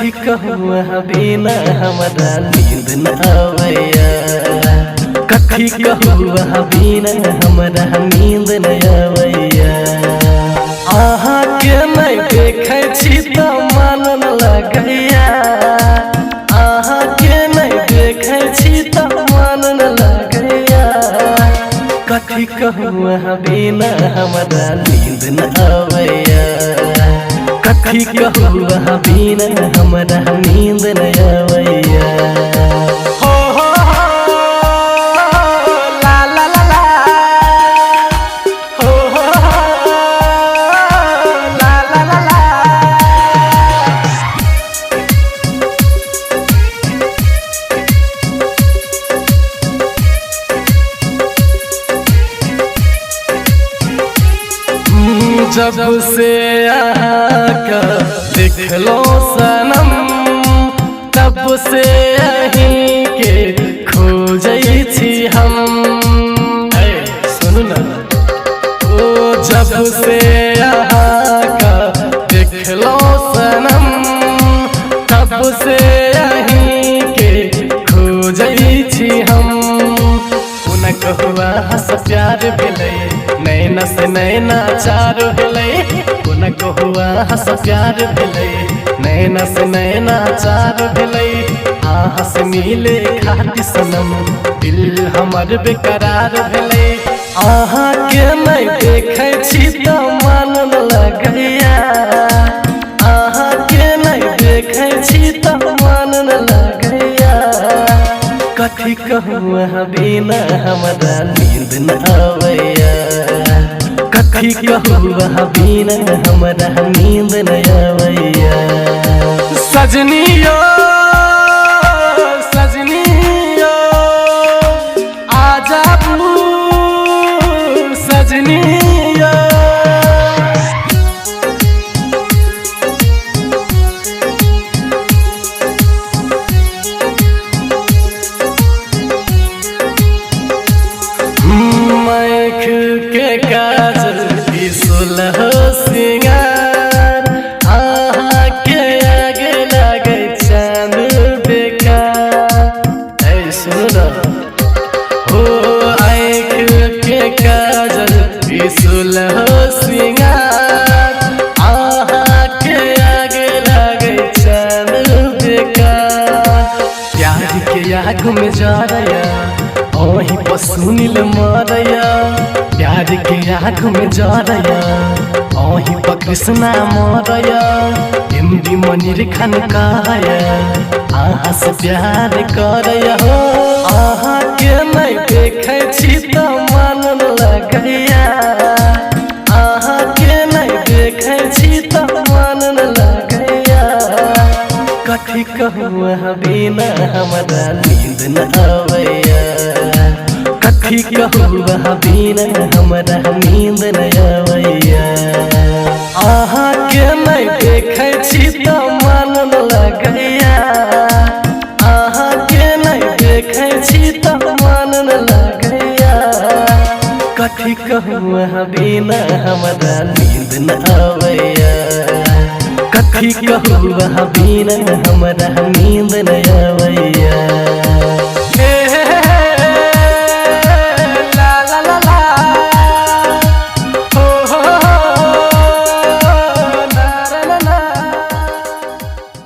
कथी कहूँ बिना हमरा नींद न आवैया। कथी कहूँ बिना हमरा नींद न आवैया। अहाँ के नहीं देखै छी त मन न लगैया। अहाँ के नहीं देखै छी त मन न लगैया। कथी कहूँ बिना हमरा नींद न आवैया। कथी कहूँ बिना हमरा नींद न आवैया। हो ला ला ला ला, हो ला ला ला ला। जब से आका देखलो सनम, तब से अहीं के खोजै छी हम। सुनू ना, ओ जब से आका देखलो सनम, तब से अहीं के खोजै छी हम। उन कहुआ हस प्यार भेलै, नैना से नैना चार भेलै। उन कहुआ हस प्यार भेलै, नैना से नैना चार भेलै। आहाँ से मिले खातिर सनम, दिल हमर बेकरार भेलै। आहाँ के नहीं देखै छी त मन न लगैया। आहाँ के नहीं देखै छी त मन न लगैया। कथी कहूँ बिना हमरा नींद न आवैया। कथी कहूँ बिना हमरा नींद न आवैया। सजनी यो सजनी यो आजा सजनी यो। मैख के काजल सोलह सिंगार, आहाँ के आगे लगे चांद बेकार। ऐ सुनो हो, आँख के काजल सोलह सिंगार, आहाँ के आगे लगे चांद बेकार। प्यार के आग में जा रहा ओही पसुनिल मारया। प्यार के आँख में जा रहा ओही पर कृष्णा मारया। हिंदी मनिर खान कहया आहाँ से प्यार करया। हो आहाँ के नहीं देखै छी त मन न लगैया। आहाँ के नहीं देखै छी त मन न लगैया। कथी कहूँ बिना हमरा नींद न आवैया। कथी कहूँ बिना हमरा नींद न आवैया। आहाँ के नहीं देखै छी त मन न लगैया। आहाँ के नहीं देखै छी त मन न लगैया। कथी कहूँ बिना हमरा नींद न आवैया। कथी कहूँ बिना हमरा नींद न आवैया।